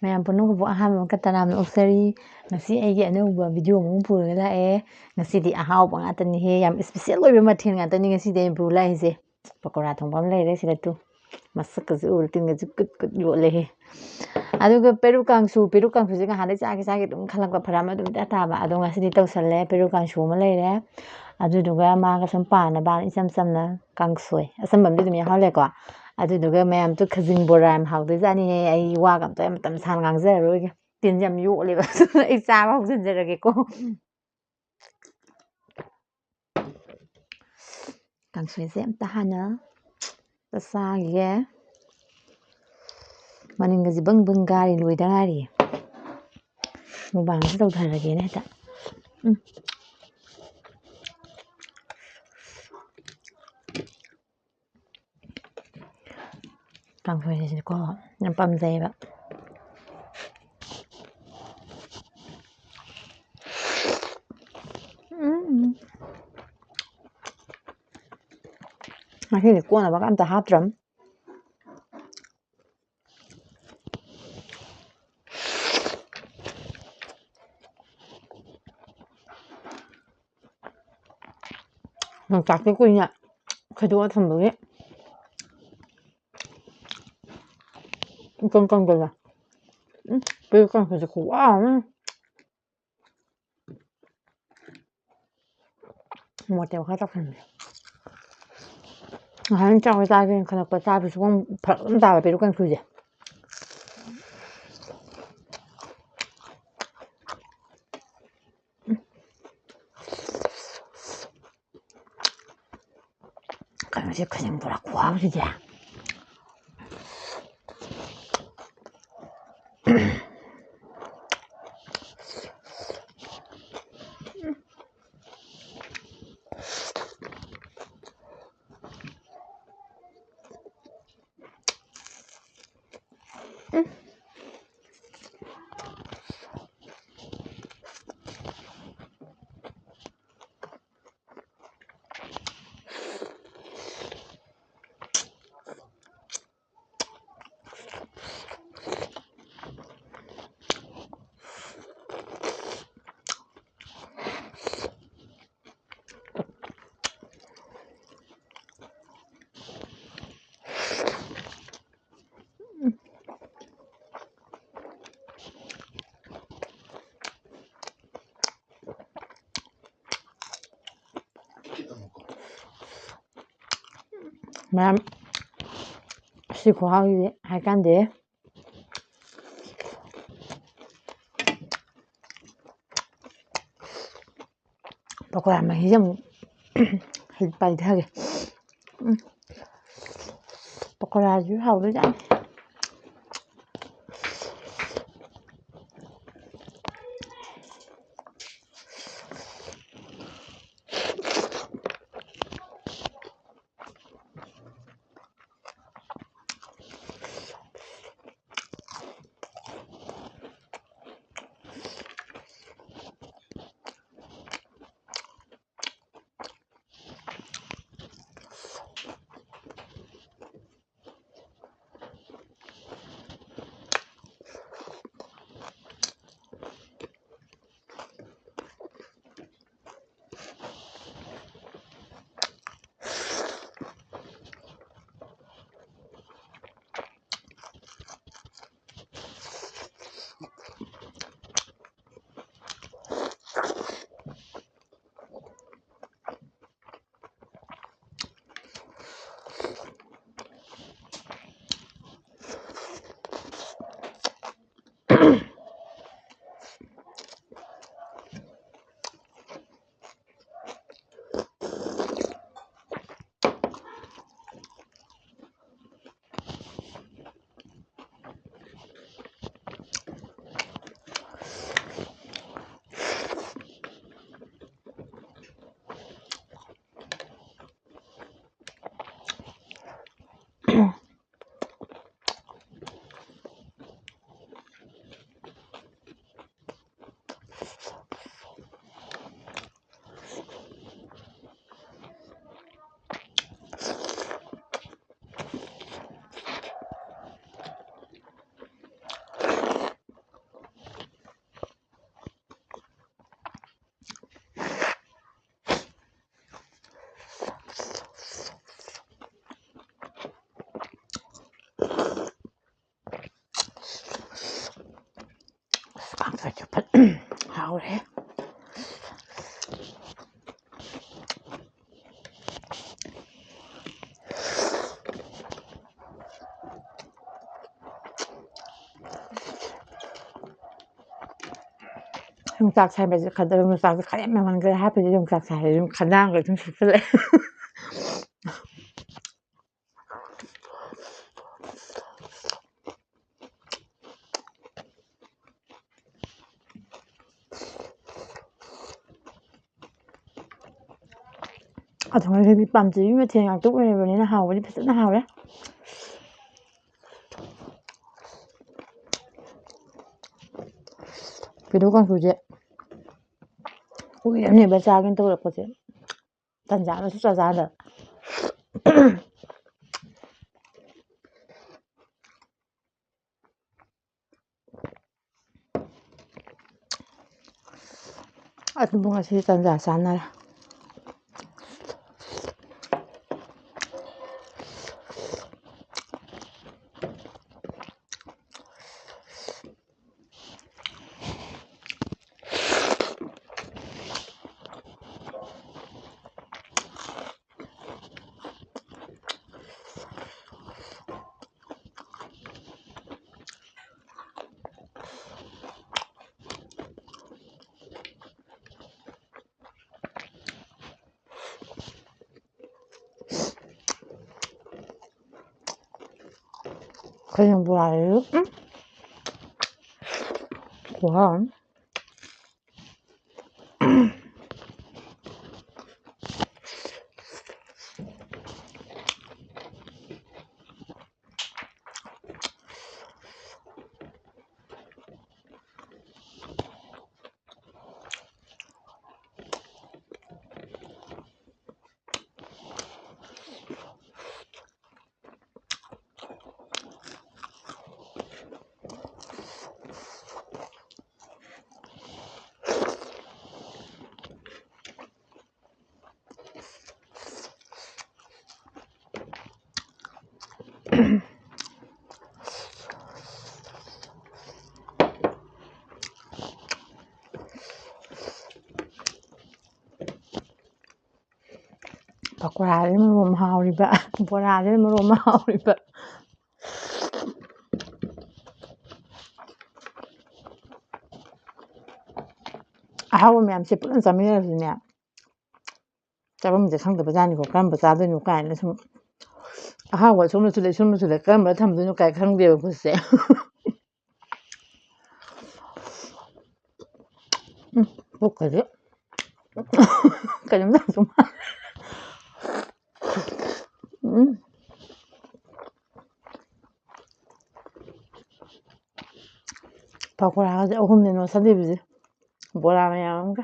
ꯃꯌꯥꯝ ꯄꯨꯝꯅꯃꯛꯄꯨ ꯑꯍꯥꯟꯕ ꯃꯛꯀ ꯇꯔꯥꯝꯅ ꯑꯣꯛꯆꯔꯤ ꯉꯁꯤ ꯑꯩꯒꯤ ꯑꯅꯧꯕ ꯚꯤꯗꯤꯑꯣ ꯑꯃ ꯄꯨꯔꯒ ꯂꯥꯛꯑꯦ ꯉꯁꯤꯗꯤ ꯑꯍꯥꯎꯕ ꯉꯥꯛꯇꯅꯤꯍꯦ ꯌꯥꯝ ꯏꯁꯄꯤꯁꯦꯜ ꯑꯣꯏꯕ ꯃꯊꯦꯜ ꯉꯥꯛꯇꯅꯤ ꯉꯁꯤꯗꯤ ꯑꯩꯅ ꯄꯨꯔ ꯂꯥꯛꯏꯁꯦ ꯄꯀꯣꯔꯥ ꯊꯣꯡꯕ ꯑꯃ ꯂꯩꯔꯦ ꯁꯤꯗ ꯇꯨ ꯃꯁꯛꯀꯁꯨ ꯎꯔ ꯇꯤꯟꯒꯁꯨ ꯀꯨꯠ ꯀꯨꯠ ꯌꯣꯠꯂꯦꯍꯦ ꯑꯗꯨꯒ ꯄꯦꯔꯨꯛ ꯀꯥꯡꯁꯨꯁꯦ ꯉꯍꯥꯟꯗꯩ ꯆꯥꯒꯦ ꯑꯗꯨꯝ ꯈꯜꯂꯛꯄ ꯐꯔꯛ ꯑꯃ ꯑꯗꯨꯝ ꯇꯥꯕ ꯑꯗꯣ ꯉꯁꯤꯗꯤ ꯇꯧꯁꯜꯂꯦ ꯄꯦꯔꯨꯛ ꯀꯥꯡꯁꯨ ꯑꯃ ꯂꯩꯔꯦ ꯑꯗꯨꯗꯨꯒ ꯃꯥꯒ ꯁꯨꯝ ꯄꯥꯅꯕ ꯏꯆꯝ ꯆꯝꯅ ꯀꯥꯡꯁꯣꯏ ꯑꯆꯝꯕ ꯑꯃꯗꯤ ꯑꯗꯨꯝ ꯌꯥꯎꯍꯜꯂꯦꯀꯣ ꯑꯗꯨꯗꯨꯒ ꯃꯌꯥꯝꯁꯨ ꯈꯖꯤꯡ ꯕꯣꯔꯥ ꯌꯥꯝ ꯍꯥꯎꯗꯣꯏꯖꯥꯠꯅꯤꯍꯦ ꯑꯩ ꯋꯥꯒ ꯑꯝꯇ ꯃꯇꯝ ꯁꯥꯡꯅ ꯉꯥꯡꯖꯔꯔꯣꯏꯒꯦ ꯇꯤꯟꯁꯦ ꯌꯥꯝ ꯌꯣꯠꯂꯦꯕ ꯑꯩ ꯆꯥꯕ ꯍꯧꯖꯤꯟꯖꯔꯒꯦꯀꯣ ꯀꯥꯡꯁꯣꯏꯁꯦ ꯑꯝꯇ ꯍꯥꯟꯅ ꯆꯥꯈꯤꯒꯦ ꯃꯅꯤꯟꯒꯁꯦ ꯕꯪ ꯕꯪ ꯀꯥꯔꯤ ꯂꯣꯏꯗ ꯉꯥꯏꯔꯤꯌꯦ ꯃꯨꯛꯕꯥꯡꯁꯦ ꯇꯧꯊꯔꯒꯦꯅ ꯍꯦꯛꯇ ꯀꯥꯡꯁꯣꯏꯁꯤꯀꯣ ꯌꯥꯝ ꯄꯥꯝꯖꯩꯌꯦꯕ ꯉꯁꯤꯗꯤ ꯀꯣꯟꯅꯕꯒ ꯑꯝꯇ ꯍꯥꯞꯇ꯭ꯔꯝ ꯌꯣꯡꯆꯥꯛꯁꯦ ꯀꯨꯏꯅ ꯈꯩꯗꯣꯛꯑ ꯊꯝꯕꯒꯤ ꯏꯀꯪ ꯀꯪꯗꯅ ꯄꯦꯔꯨꯛ ꯀꯥꯡꯁꯨꯁꯦ ꯈꯨꯋꯥ ꯑꯃ ꯃꯣꯔꯣꯛ ꯑꯇꯦꯛꯄ ꯈꯔ ꯇꯧꯁꯟꯕꯅꯦ ꯉꯁꯥꯏ ꯆꯥꯒꯦꯅ ꯈꯜꯂꯛꯄ ꯆꯥꯕ ꯁꯨꯡꯐꯪ ꯐꯔꯛ ꯑꯗꯨꯝ ꯇꯥꯕ ꯄꯦꯔꯨꯛ ꯀꯥꯡꯁꯨꯁꯦ ꯀꯩꯅꯣꯁꯦ ꯈꯖꯤꯡ ꯕꯣꯔꯥ ꯈꯨꯍꯥꯎꯁꯤꯗꯤ ꯃꯌꯥꯝ ꯁꯤ ꯈꯨꯍꯥꯎꯁꯤꯗꯤ ꯍꯥꯏꯀꯥꯟꯗꯦ ꯄꯀꯣꯔꯥ ꯃꯍꯤꯁꯦ ꯑꯃꯨꯛ ꯄꯥꯏꯊꯒꯦ ꯄꯀꯣꯔꯥꯁꯤꯁꯨ ꯍꯥꯎꯗꯣꯏꯖꯥꯠꯅꯤ 아주 하오래. 용닭 살면서 가다 용닭 가려면 그 하필 용닭 살 좀 간단한 걸 좀 쓸래. 정말 cái bít bằm chỉ mà thèm chút này vào đây nó hào với nó hào đấy. 그리고 con 소재 우리 언니 몇 살긴 또 그랬거든. 단자는 숫자 4다. 아주 뭔가 제일 단자 4나. 그냥 뭐 알려? 응? 뭐야? 바꿔라를 뭐 하오리바. 뭐라를 뭐 하오리바. 하오면 씹는 사람이라서냐. 잡으면 이제 상대 보자니고 그럼 보자더니까 아니라 좀 하고 손을 들래 그럼 뭐 하면 되니까 상대 보세요. 뭐까지? 그냥 좀 바꿔라 hôm nay nó sẽ đi gì 뭐라 하면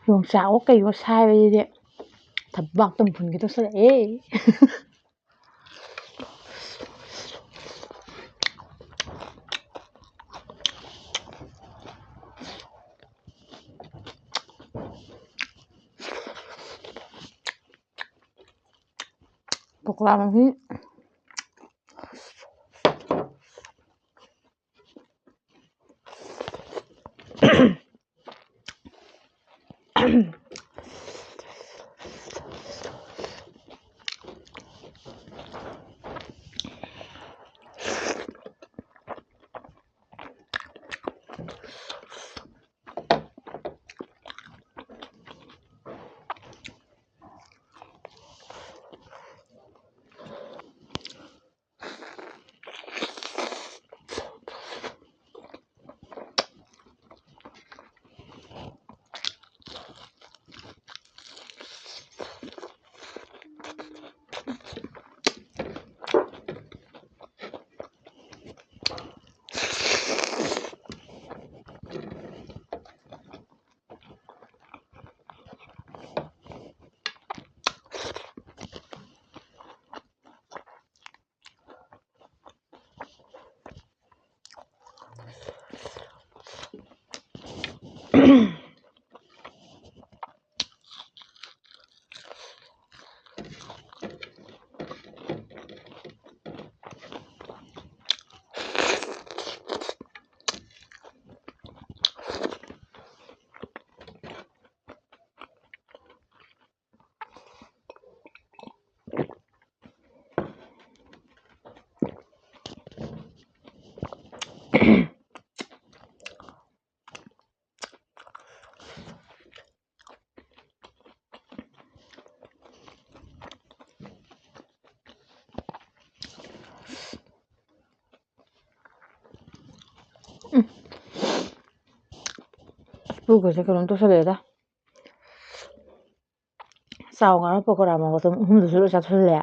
용싸고 이거 사야 이제 답박던 분기도 쓰래. ꯄꯀꯣꯔꯥ ꯃꯍꯤ ꯄꯨꯛꯀꯁꯦ ꯀꯩꯅꯣꯝ ꯇꯧꯁꯜꯂꯛꯑꯦꯗ ꯆꯥꯎ ꯉꯔ ꯄꯀꯣꯔꯥ ꯃꯒꯣꯟ ꯑꯍꯨꯝꯗꯨꯁꯨ ꯂꯣꯏ ꯆꯥꯁꯤꯜꯂꯦ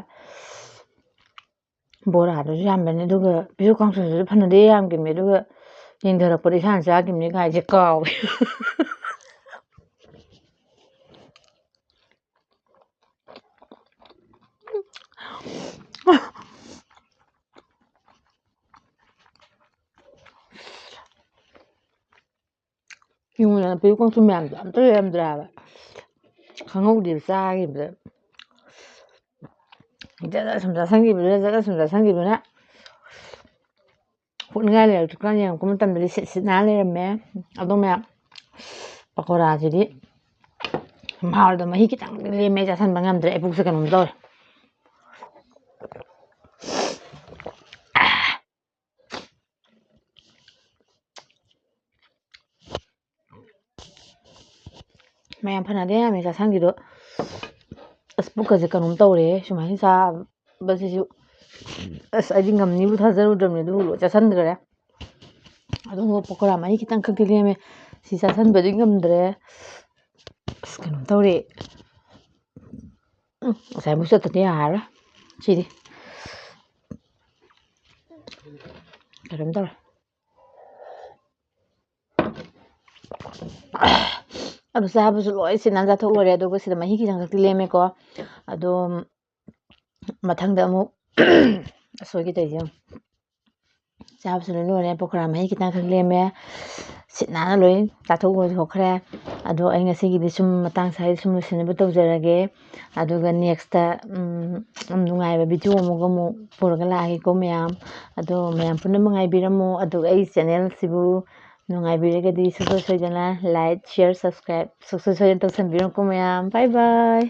ꯕꯣꯔꯥꯗꯨꯁꯨ ꯌꯥꯝꯕꯅꯤ ꯑꯗꯨꯒ ꯄꯤꯔꯨꯛ ꯀꯥꯡꯁꯨꯗꯨꯁꯨ ꯐꯅꯗꯤ ꯌꯥꯝꯈꯤꯕꯅꯤ ꯑꯗꯨꯒ ꯌꯦꯡꯊꯔꯛꯄꯗ ꯏꯁꯥꯅ ꯆꯥꯈꯤꯕꯅꯤ ꯀꯥꯏꯁꯦ ꯀꯥꯎꯋꯦ ꯌꯨꯝꯗꯅ ꯄꯤꯔꯨꯛ ꯀꯥꯡꯁꯨ ꯃꯌꯥꯝꯗꯣ ꯑꯝꯇ ꯂꯩꯔꯝꯗ꯭ꯔꯦ ꯍꯥꯏꯕ ꯈꯪꯍꯧꯗꯦꯕ ꯆꯥꯈꯤꯕꯗ ꯖꯠ ꯁꯨꯝ ꯆꯥꯁꯟꯈꯤꯕꯗꯨꯅ ꯄꯣꯛꯅꯤꯡꯉꯥꯏ ꯂꯩꯔꯛꯇ꯭ꯔꯤꯀꯥꯟ ꯌꯦꯡꯉꯛꯄ ꯃꯇꯝꯗꯗꯤ ꯁꯤꯠ ꯁꯤꯠ ꯅꯥꯟꯅ ꯂꯩꯔꯝꯃꯦ ꯑꯗꯣ ꯃꯌꯥꯝ ꯄꯀꯣꯔꯥꯁꯤꯗꯤ ꯃꯍꯥꯎꯗ ꯃꯍꯤ ꯈꯤꯇꯪ ꯂꯦꯝꯃꯦ ꯆꯥꯁꯟꯕ ꯉꯝꯗ꯭ꯔꯦ ꯑꯩ ꯄꯨꯛꯁꯦ ꯀꯩꯅꯣꯝ ꯇꯧꯔꯦ ꯃꯌꯥꯝ ꯐꯅꯗꯤ ꯌꯥꯝꯃꯦ ꯆꯥꯁꯟꯈꯤꯗꯣ ꯑꯁ ꯄꯨꯛꯀꯁꯦ ꯀꯩꯅꯣꯝ ꯇꯧꯔꯦ ꯁꯨꯃꯥꯏꯅ ꯆꯥꯕꯁꯤꯁꯨ ꯑꯁ ꯑꯩꯗꯤ ꯉꯝꯅꯤꯕꯨ ꯊꯥꯖꯔꯨꯗ꯭ꯔꯕꯅꯤ ꯑꯗꯨꯕꯨ ꯂꯣꯏ ꯆꯥꯁꯟꯈ꯭ꯔꯦ ꯑꯗꯨꯒ ꯄꯀꯣꯔꯥ ꯃꯍꯤ ꯈꯤꯇꯪ ꯈꯛꯇꯤ ꯂꯦꯝꯃꯦ ꯁꯤ ꯆꯥꯁꯟꯕꯗꯤ ꯉꯝꯗ꯭ꯔꯦ ꯑꯁ ꯀꯩꯅꯣꯝ ꯇꯧꯔꯦ ꯉꯁꯥꯏ ꯆꯠꯇꯗꯤ ꯌꯥꯔꯔꯣꯏ ꯁꯤꯗꯤ ꯀꯩꯅꯣꯝ ꯇꯧꯔꯦ ꯑꯗꯨ ꯆꯥꯕꯁꯨ ꯂꯣꯏ ꯁꯤꯠ ꯅꯥꯟ ꯆꯥꯊꯣꯛ ꯂꯣꯏꯔꯦ ꯑꯗꯨꯒ ꯁꯤꯗ ꯃꯍꯤ ꯈꯤꯇꯪ ꯈꯛꯇꯤ ꯂꯦꯝꯃꯦꯀꯣ ꯑꯗꯣ ꯃꯊꯪꯗ ꯑꯃꯨꯛ ꯑꯁꯣꯏꯒꯤ ꯇꯧꯔꯤꯁꯦ ꯆꯥꯕꯁꯨ ꯂꯣꯏ ꯂꯣꯏꯔꯦ ꯄꯀꯣꯔꯥ ꯃꯍꯤ ꯈꯤꯇꯪꯈꯛ ꯂꯦꯝꯃꯦ ꯁꯤꯠ ꯅꯥꯟꯅ ꯂꯣꯏ ꯆꯥꯊꯣꯛ ꯂꯣꯏꯊꯣꯛꯈ꯭ꯔꯦ ꯑꯗꯣ ꯑꯩ ꯉꯁꯤꯒꯤꯗꯤ ꯁꯨꯝ ꯃꯇꯥꯡ ꯁ꯭ꯋꯥꯏꯗ ꯁꯨꯝ ꯂꯣꯏꯁꯤꯟꯅꯕ ꯇꯧꯖꯔꯒꯦ ꯑꯗꯨꯒ ꯅꯦꯛꯁꯇ ꯅꯨꯡꯉꯥꯏꯕ ꯚꯤꯗꯤꯑꯣ ꯑꯃꯨꯛ ꯄꯨꯔꯒ ꯂꯥꯛꯑꯒꯦꯀꯣ ꯃꯌꯥꯝ ꯑꯗꯣ ꯃꯌꯥꯝ ꯄꯨꯟꯅꯃꯛ ꯉꯥꯏꯕꯤꯔꯝꯃꯣ ꯑꯗꯨꯒ ꯑꯩ ꯆꯦꯅꯦꯜꯁꯤꯕꯨ ꯅꯨꯡꯉꯥꯏꯕꯤꯔꯒꯗꯤ ꯁꯨꯡꯁꯣꯏ ꯁꯣꯏꯗꯅ ꯂꯥꯏꯛ ꯁꯤꯌꯔ ꯁꯕꯁꯀ꯭ꯔꯥꯏꯕ ꯁꯨꯡꯁꯣꯏ ꯁꯣꯏꯗꯅ ꯇꯧꯁꯟꯕꯤꯔꯝꯀꯣ ꯃꯌꯥꯝ ꯕꯥꯏ ꯕꯥꯏ